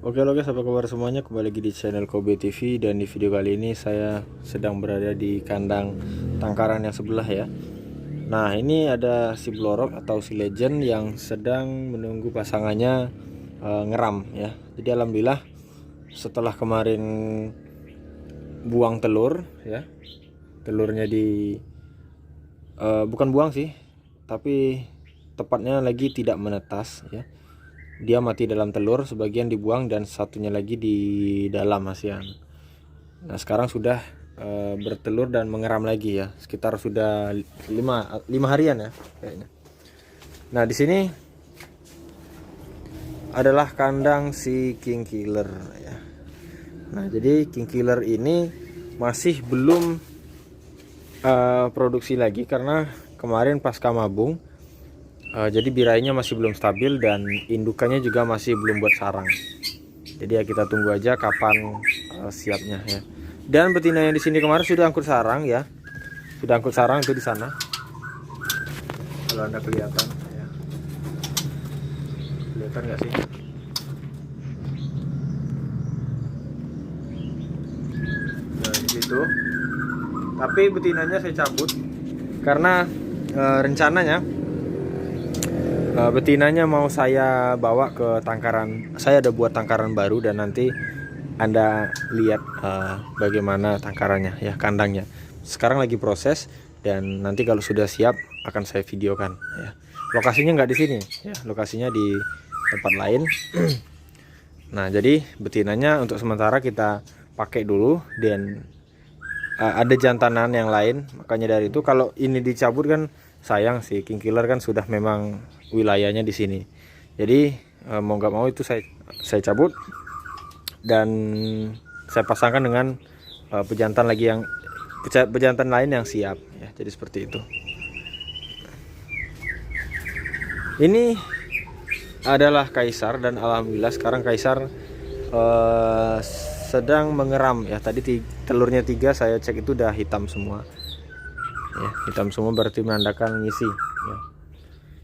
Oke lo guys, apa kabar semuanya? Kembali lagi di channel Kobe TV. Dan di video kali ini saya sedang berada di kandang tangkaran yang sebelah ya. Nah, ini ada si Blorok atau si Legend yang sedang menunggu pasangannya ngeram ya. Jadi alhamdulillah setelah kemarin buang telur ya, telurnya di bukan buang sih, tapi tepatnya lagi tidak menetas ya. Dia mati dalam telur, sebagian dibuang dan satunya lagi di dalam ASEAN. Nah sekarang sudah bertelur dan mengeram lagi ya, sekitar sudah 5 harian ya kayaknya. Nah di sini adalah kandang si King Killer ya. Nah jadi King Killer ini masih belum produksi lagi karena kemarin pasca mabung. Jadi birainya masih belum stabil dan indukannya juga masih belum buat sarang. Jadi ya kita tunggu aja kapan siapnya ya. Dan betina yang di sini kemarin sudah angkut sarang ya. Sudah angkut sarang itu di sana. Kalau Anda kelihatan ya. Kelihatan nggak sih? Nah, di situ. Tapi betinanya saya cabut karena rencananya betinanya mau saya bawa ke tangkaran. Saya ada buat tangkaran baru dan nanti Anda lihat bagaimana tangkarannya ya, kandangnya. Sekarang lagi proses dan nanti kalau sudah siap akan saya videokan ya. Lokasinya nggak di sini ya, lokasinya di tempat lain. Nah jadi betinanya untuk sementara kita pakai dulu dan ada jantanan yang lain. Makanya dari itu kalau ini dicabut kan sayang sih, King Killer kan sudah memang wilayahnya di sini. Jadi mau nggak mau itu saya cabut dan saya pasangkan dengan pejantan lagi yang pejantan lain yang siap ya. Jadi seperti itu. Ini adalah Kaisar dan alhamdulillah sekarang Kaisar sedang mengeram ya. Tadi telurnya 3 saya cek itu udah hitam semua. Ya, hitam semua berarti menandakan ngisi ya.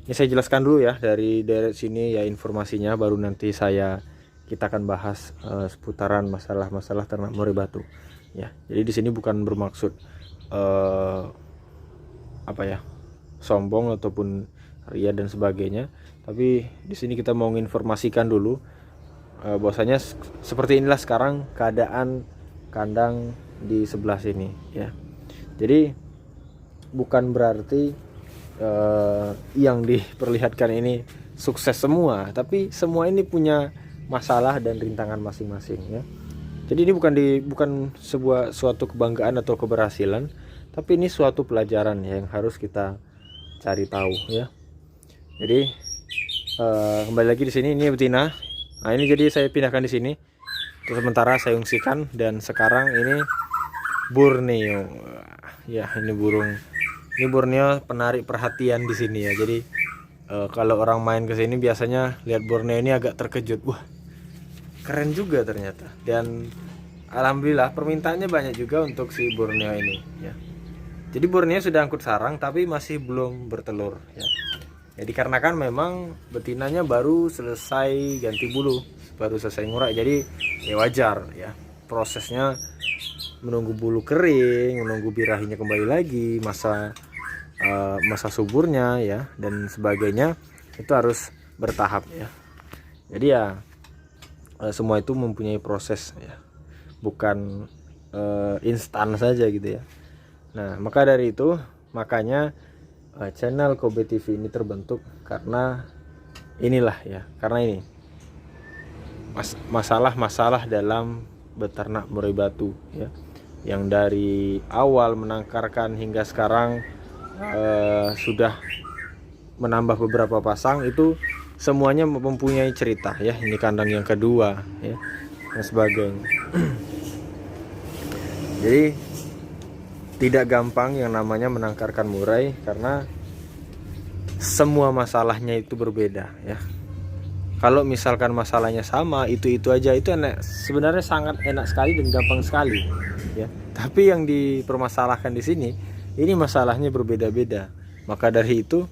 Ini saya jelaskan dulu ya dari sini ya informasinya, baru nanti kita akan bahas seputaran masalah-masalah ternak murai batu ya. Jadi di sini bukan bermaksud apa ya, sombong ataupun ria dan sebagainya, tapi di sini kita mau menginformasikan dulu bahwasanya seperti inilah sekarang keadaan kandang di sebelah sini ya. Jadi bukan berarti yang diperlihatkan ini sukses semua, tapi semua ini punya masalah dan rintangan masing-masing ya. Jadi ini bukan suatu kebanggaan atau keberhasilan, tapi ini suatu pelajaran ya, yang harus kita cari tahu ya. Jadi kembali lagi di sini, ini betina. Nah ini jadi saya pindahkan di sini. Terus sementara saya ungsikan dan sekarang ini Borneo ya, ini burung. Ini Borneo penarik perhatian di sini ya. Jadi kalau orang main ke sini biasanya lihat Borneo ini agak terkejut. Wah, keren juga ternyata. Dan alhamdulillah permintaannya banyak juga untuk si Borneo ini ya. Jadi Borneo sudah angkut sarang tapi masih belum bertelur ya. Jadi karena kan memang betinanya baru selesai ganti bulu, baru selesai ngurai. Jadi ya wajar ya. Prosesnya menunggu bulu kering, menunggu birahinya kembali lagi, masa suburnya ya dan sebagainya, itu harus bertahap ya. Jadi ya semua itu mempunyai proses ya, bukan instan saja gitu ya. Nah maka dari itu makanya channel Kobe TV ini terbentuk karena inilah ya, karena ini masalah-masalah dalam beternak murai batu ya, yang dari awal menangkarkan hingga sekarang sudah menambah beberapa pasang, itu semuanya mempunyai cerita ya. Ini kandang yang kedua ya dan sebagainya. Jadi tidak gampang yang namanya menangkarkan murai karena semua masalahnya itu berbeda ya. Kalau misalkan masalahnya sama, itu aja, itu enak, sebenarnya sangat enak sekali dan gampang sekali ya. Tapi yang dipermasalahkan di sini, ini masalahnya berbeda-beda. Maka dari itu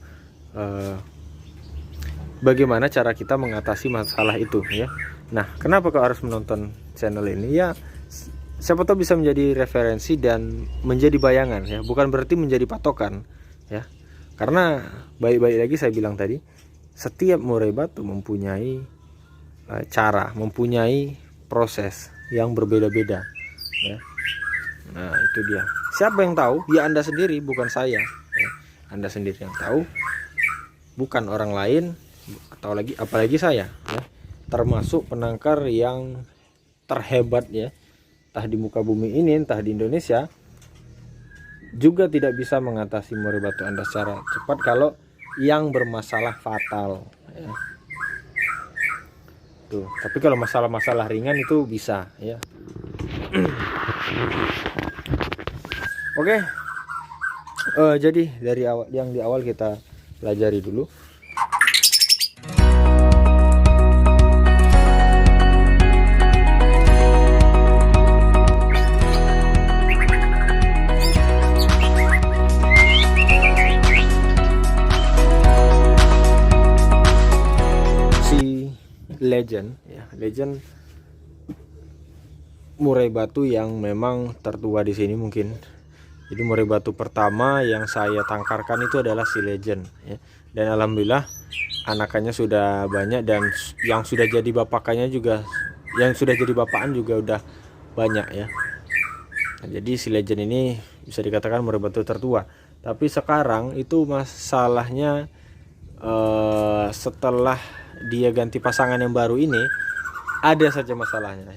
bagaimana cara kita mengatasi masalah itu ya. Nah, kenapa kau harus menonton channel ini? Ya, siapa tahu bisa menjadi referensi dan menjadi bayangan ya, bukan berarti menjadi patokan ya. Karena baik-baik lagi saya bilang tadi, setiap murai batu mempunyai cara, mempunyai proses yang berbeda-beda ya. Nah, itu dia. Siapa yang tahu? Ya Anda sendiri, bukan saya ya. Anda sendiri yang tahu, bukan orang lain, atau apalagi saya ya. Termasuk penangkar yang terhebat ya, entah di muka bumi ini, entah di Indonesia, juga tidak bisa mengatasi murai batu Anda secara cepat kalau yang bermasalah fatal ya. Tuh, tapi kalau masalah-masalah ringan itu bisa ya. Oke. Jadi dari awal, yang di awal kita pelajari dulu. Legend ya, legend murai batu yang memang tertua di sini mungkin. Jadi murai batu pertama yang saya tangkarkan itu adalah si Legend ya. Dan alhamdulillah anakannya sudah banyak, dan yang sudah jadi bapakannya juga, yang sudah jadi bapakan juga udah banyak ya. Nah, jadi si Legend ini bisa dikatakan murai batu tertua. Tapi sekarang itu masalahnya setelah dia ganti pasangan yang baru ini, ada saja masalahnya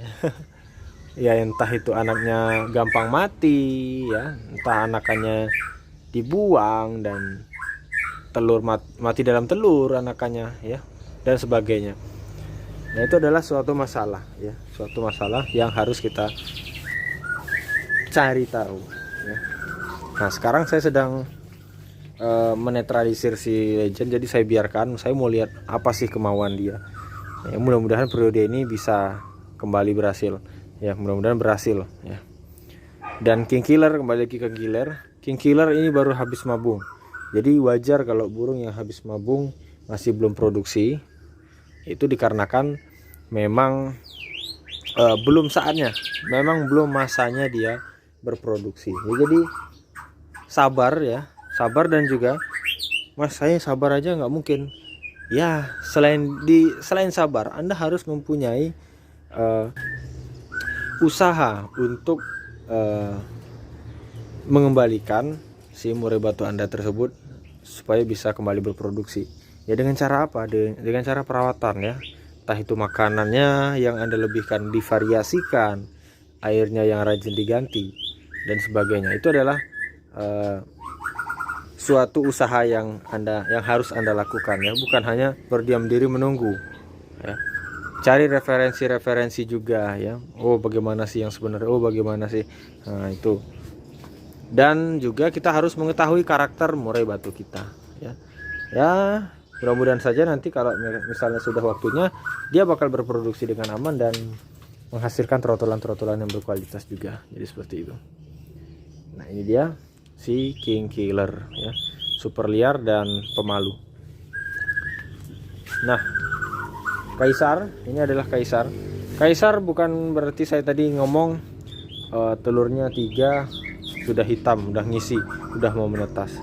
ya. Entah itu anaknya gampang mati ya, entah anakannya dibuang dan telur mati dalam telur anakannya ya, dan sebagainya. Nah, itu adalah suatu masalah ya, suatu masalah yang harus kita cari tahu ya. Nah, sekarang saya sedang menetralisir si Legend, jadi saya biarkan, saya mau lihat apa sih kemauan dia ya. Mudah-mudahan periode ini bisa kembali berhasil ya, mudah-mudahan berhasil ya. Dan King Killer, kembali lagi ke King Killer ini baru habis mabung, jadi wajar kalau burung yang habis mabung masih belum produksi. Itu dikarenakan memang belum saatnya, memang belum masanya dia berproduksi ya. Jadi sabar ya, sabar. Dan juga Mas, saya sabar aja nggak mungkin ya. Selain sabar, Anda harus mempunyai usaha untuk mengembalikan si murai batu Anda tersebut supaya bisa kembali berproduksi ya. Dengan cara apa? Dengan cara perawatan ya. Entah itu makanannya yang Anda lebihkan, divariasikan, airnya yang rajin diganti dan sebagainya. Itu adalah suatu usaha yang harus Anda lakukan ya, bukan hanya berdiam diri menunggu ya. Cari referensi juga ya. Oh, bagaimana sih yang sebenarnya? Oh, bagaimana sih? Nah, itu. Dan juga kita harus mengetahui karakter murai batu kita ya. Ya, mudah-mudahan saja nanti kalau misalnya sudah waktunya, dia bakal berproduksi dengan aman dan menghasilkan trotolan-trotolan yang berkualitas juga. Jadi seperti itu. Nah, ini dia si King Killer ya, super liar dan pemalu. Nah, Kaisar, ini adalah Kaisar. Kaisar bukan berarti saya tadi ngomong telurnya 3 sudah hitam, udah ngisi, udah mau menetas.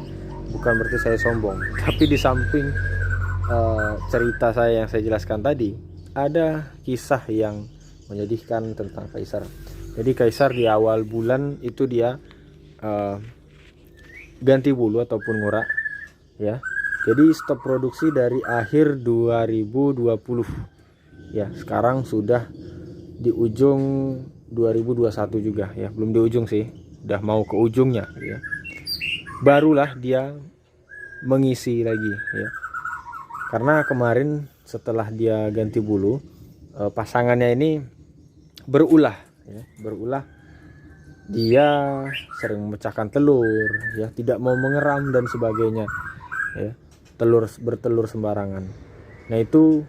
Bukan berarti saya sombong. Tapi di samping cerita saya yang saya jelaskan tadi, ada kisah yang menyedihkan tentang Kaisar. Jadi Kaisar di awal bulan itu dia ganti bulu ataupun ngurak ya. Jadi stop produksi dari akhir 2020 ya. Sekarang sudah di ujung 2021 juga ya, belum di ujung sih, udah mau ke ujungnya ya. Barulah dia mengisi lagi ya. Karena kemarin setelah dia ganti bulu, pasangannya ini berulah ya, dia sering memecahkan telur ya, tidak mau mengeram dan sebagainya ya, bertelur sembarangan. Nah, itu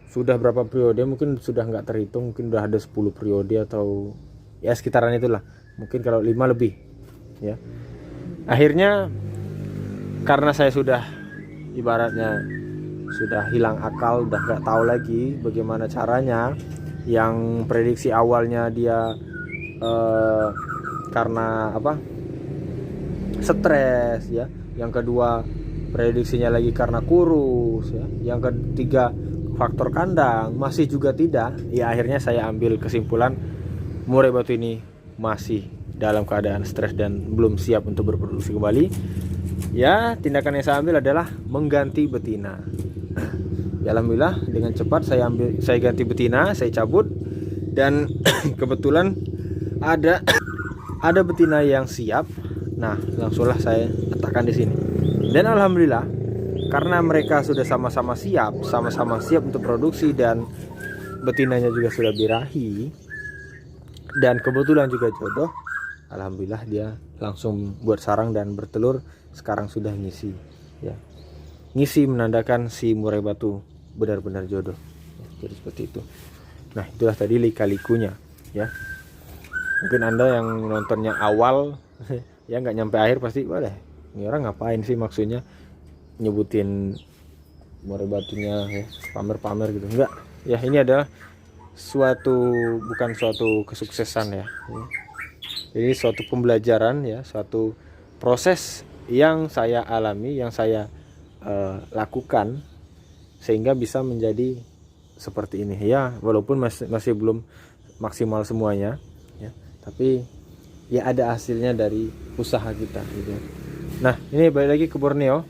sudah berapa periode, mungkin sudah nggak terhitung, mungkin udah ada 10 periode atau ya sekitaran itulah, mungkin kalau 5 lebih ya. Akhirnya karena saya sudah ibaratnya sudah hilang akal, udah nggak tahu lagi bagaimana caranya. Yang prediksi awalnya dia karena stres ya, yang kedua prediksinya lagi karena kurus ya, yang ketiga faktor kandang masih juga tidak, ya akhirnya saya ambil kesimpulan murai batu ini masih dalam keadaan stres dan belum siap untuk berproduksi kembali. Ya, tindakan yang saya ambil adalah mengganti betina. Ya, alhamdulillah dengan cepat saya ganti betina, saya cabut, dan kebetulan ada betina yang siap. Nah, langsunglah saya letakkan di sini. Dan alhamdulillah karena mereka sudah sama-sama siap untuk produksi, dan betinanya juga sudah birahi dan kebetulan juga jodoh. Alhamdulillah dia langsung buat sarang dan bertelur. Sekarang sudah ngisi ya. Ngisi menandakan si murai batu benar-benar jodoh ya, jadi seperti itu. Nah, itulah tadi lika-likunya ya. Mungkin Anda yang nontonnya awal ya nggak nyampe akhir pasti, waduh ini orang ngapain sih, maksudnya nyebutin murai batunya ya, pamer-pamer gitu. Enggak ya, ini adalah bukan suatu kesuksesan ya. Ini suatu pembelajaran ya, suatu proses yang saya alami, yang saya lakukan sehingga bisa menjadi seperti ini ya, walaupun masih belum maksimal semuanya ya, tapi ya ada hasilnya dari usaha kita gitu. Nah, ini balik lagi ke Borneo.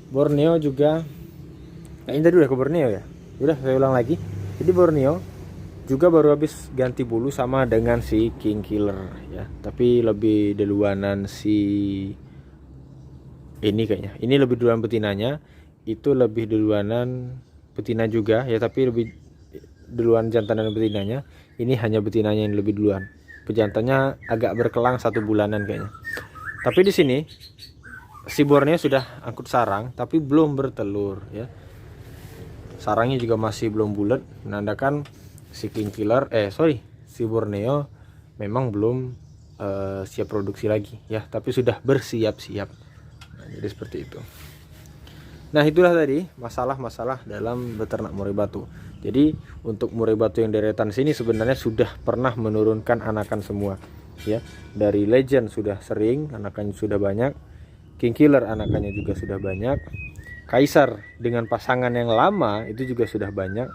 Borneo juga kayaknya tadi udah ke Borneo ya. Udah, saya ulang lagi. Jadi Borneo juga baru habis ganti bulu sama dengan si King Killer ya, tapi lebih duluanan si ini kayaknya. Ini lebih duluan betinanya, itu lebih duluanan betina juga ya, tapi lebih duluan jantan dan betinanya. Ini hanya betinanya yang lebih duluan. Pejantannya agak berkelang 1 bulanan kayaknya. Tapi di sini si Borneo sudah angkut sarang tapi belum bertelur ya. Sarangnya juga masih belum bulat, menandakan si King Killer si Borneo memang belum siap produksi lagi ya, tapi sudah bersiap-siap. Nah, jadi seperti itu. Nah, itulah tadi masalah-masalah dalam beternak murai batu. Jadi untuk murai batu yang deretan sini sebenarnya sudah pernah menurunkan anakan semua ya. Dari Legend sudah sering, anakannya sudah banyak. King Killer anakannya juga sudah banyak. Kaisar dengan pasangan yang lama itu juga sudah banyak.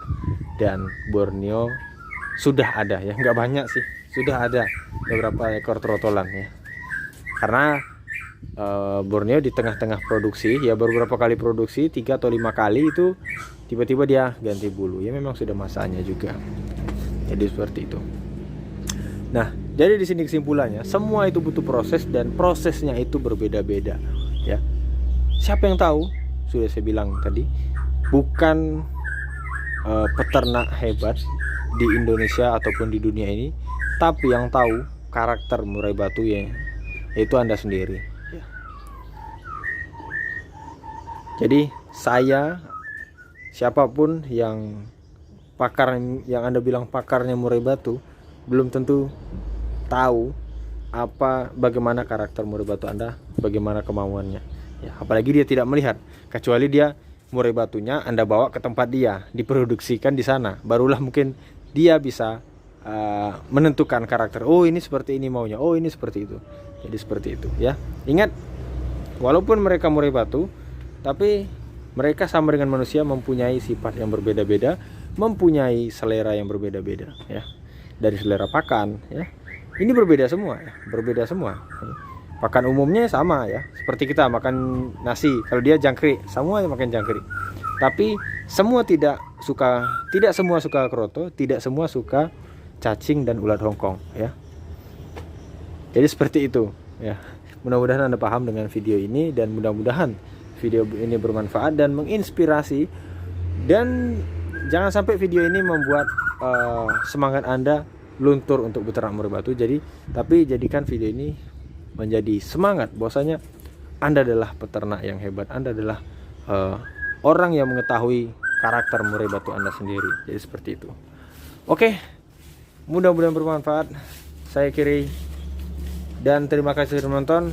Dan Borneo sudah ada ya, nggak banyak sih, sudah ada beberapa ekor trotolan ya. Karena Borneo di tengah-tengah produksi ya, baru beberapa kali produksi, 3 atau 5 kali itu tiba-tiba dia ganti bulu ya, memang sudah masanya juga. Jadi seperti itu. Nah, jadi di sini kesimpulannya, semua itu butuh proses dan prosesnya itu berbeda-beda ya. Siapa yang tahu? Sudah saya bilang tadi, bukan peternak hebat di Indonesia ataupun di dunia ini, tapi yang tahu karakter murai batu ya, yaitu Anda sendiri ya. Jadi saya, siapapun yang pakar, yang Anda bilang pakarnya murai batu, belum tentu tahu bagaimana karakter murai batu Anda, bagaimana kemauannya ya. Apalagi dia tidak melihat, kecuali dia murai batunya Anda bawa ke tempat dia diproduksikan di sana, barulah mungkin dia bisa menentukan karakter. Oh, ini seperti ini maunya, oh ini seperti itu. Jadi seperti itu ya. Ingat, walaupun mereka murai batu, tapi mereka sama dengan manusia, mempunyai sifat yang berbeda-beda, mempunyai selera yang berbeda-beda ya. Dari selera pakan ya, ini berbeda semua ya, berbeda semua. Pakan umumnya sama ya, seperti kita makan nasi, kalau dia jangkrik, semua makan jangkrik. Tapi tidak semua suka kroto, tidak semua suka cacing dan ulat Hongkong ya. Jadi seperti itu ya. Mudah-mudahan Anda paham dengan video ini, dan mudah-mudahan video ini bermanfaat dan menginspirasi. Dan jangan sampai video ini membuat semangat Anda luntur untuk beternak murai batu. Tapi jadikan video ini menjadi semangat bahwasanya Anda adalah peternak yang hebat, Anda adalah orang yang mengetahui karakter murai batu Anda sendiri. Jadi seperti itu. Oke, mudah-mudahan bermanfaat. Saya akhiri dan terima kasih sudah menonton.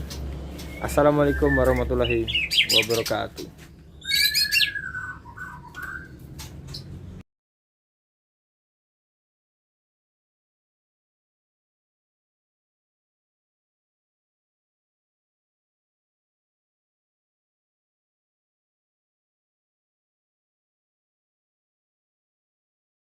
Assalamualaikum warahmatullahi wabarakatuh.